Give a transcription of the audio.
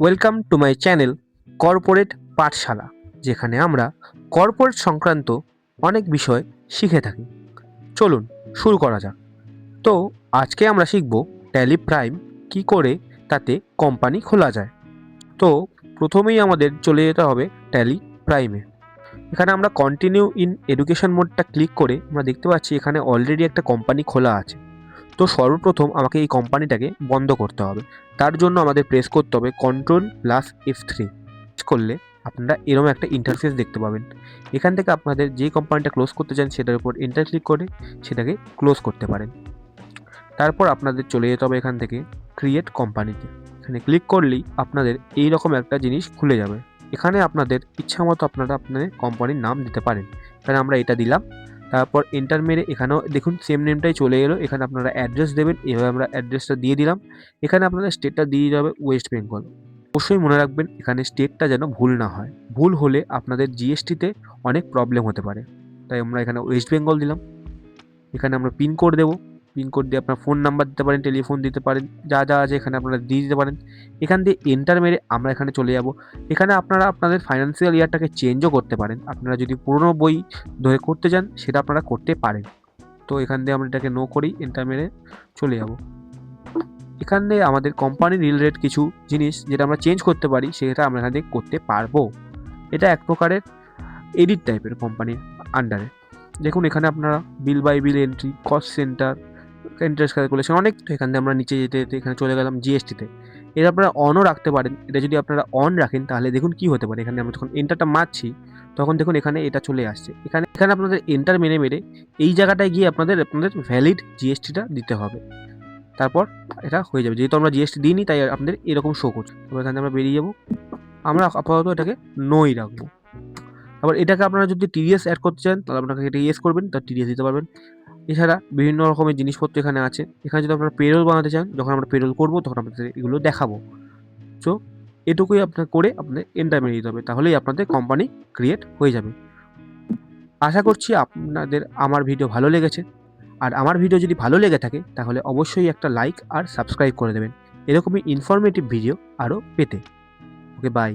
Welcome to my channel corporate পাঠশালা, যেখানে আমরা corporate সংক্রান্ত অনেক বিষয় শিখে থাকি। চলুন শুরু করা যাক। তো আজকে আমরা শিখব ট্যালি প্রাইম কি করে তাতে কোম্পানি খোলা যায়। তো প্রথমেই আমাদের চলে যেতে হবে ট্যালি প্রাইমে। এখানে আমরা কন্টিনিউ ইন এডুকেশন মোডটা ক্লিক করে আমরা দেখতে পাচ্ছি এখানে অলরেডি একটা কোম্পানি খোলা আছে। তো সর্বপ্রথম আমাকে এই কোম্পানিটাকে বন্ধ করতে হবে। তার জন্য আমাদের প্রেস করতে হবে Ctrl+F3। করলে আপনারা এরকম একটা ইন্টারফেস দেখতে পাবেন। এখান থেকে আপনাদের যে কোম্পানিটা ক্লোজ করতে চান সেটার উপর এন্টার ক্লিক করে সেটাকে ক্লোজ করতে পারেন। তারপর আপনাদের চলে যেতে হবে এখান থেকে ক্রিয়েট কোম্পানিতে। এখানে ক্লিক করলেই আপনাদের এই রকম একটা জিনিস খুলে যাবে। এখানে আপনাদের ইচ্ছা মতো আপনারা আপনাদের কোম্পানির নাম দিতে পারেন। এখানে আমরা এটা দিলাম, তারপর এন্টার মেরে এখানেও দেখুন সেম নেমটাই চলে এলো। এখানে আপনারা অ্যাড্রেস দেবেন, এভাবে আমরা অ্যাড্রেসটা দিয়ে দিলাম। এখানে আপনাদের স্টেটটা দিয়ে যাবে ওয়েস্ট বেঙ্গল। অবশ্যই মনে রাখবেন এখানে স্টেটটা যেন ভুল না হয়। ভুল হলে আপনাদের জিএসটিতে অনেক প্রবলেম হতে পারে। তাই আমরা এখানে ওয়েস্ট বেঙ্গল দিলাম। এখানে আমরা পিনকোড দেবো। পিনকোড দিয়ে আপনার ফোন নাম্বার দিতে পারেন, টেলিফোন দিতে পারেন, যা যা আছে এখানে আপনারা দিয়ে দিতে পারেন। এখান দিয়ে এন্টার মেরে আমরা এখানে চলে যাব। এখানে আপনারা আপনাদের ফাইন্যান্সিয়াল ইয়ারটাকে চেঞ্জও করতে পারেন। আপনারা যদি পুরনো বই ধরে করতে চান সেটা আপনারা করতে পারেন। তো এখান দিয়ে আমরা এটাকে নো করেই এন্টার মেরে চলে যাব। এখানে আমাদের কোম্পানি রিলেটেড কিছু জিনিস যেটা আমরা চেঞ্জ করতে পারি সেটা আমরা এখান থেকে করতে পারবো। এটা এক প্রকারের এডিট টাইপের কোম্পানির আন্ডারে। দেখুন এখানে আপনারা bill by bill entry, cost centre, interest calculation অনেক। তো এখান থেকে আমরা নিচে যেতে যেতে এখানে চলে গেলাম জিএসটিতে। এটা আপনারা অনও রাখতে পারেন। এটা যদি আপনারা অন রাখেন তাহলে দেখুন কি হতে পারে। এখানে আমরা যখন এন্টারটা মারছি তখন দেখুন এখানে এটা চলে আসছে। এখানে এখানে আপনাদের এন্টার মেরে মেরে এই জায়গাটায় গিয়ে আপনাদের ভ্যালিড জিএসটিটা দিতে হবে। তারপর এটা হয়ে যাবে। যেহেতু আমরা জিএসটি দিইনি তাই আপনাদের এরকম শো করছে। তবে এখানে আমরা বেরিয়ে যাব। আমরা আপাতত এটাকে নোই রাখবো। আবার এটাকে আপনারা যদি টিডিএস অ্যাড করতে চান তাহলে আপনাকে এটা ইয়েস করবেন, তার টিডিএস দিতে পারবেন। এছাড়া বিভিন্ন রকমের জিনিসপত্র এখানে আছে। এখানে যদি আপনারা পেরোল বানাতে চান, যখন আমরা পেরোল করবো তখন আপনাদের এগুলো দেখাবো। সো এটুকুই আপনার করে আপনাদের এন্টার মেরে দিতে হবে, তাহলেই আপনাদের কোম্পানি ক্রিয়েট হয়ে যাবে। আশা করছি আপনাদের আমার ভিডিও ভালো লেগেছে। আর আমার ভিডিও যদি ভালো লেগে থাকে তাহলে অবশ্যই একটা লাইক আর সাবস্ক্রাইব করে দেবেন এরকমই ইনফরমেটিভ ভিডিও আরও পেতে। ওকে, বাই।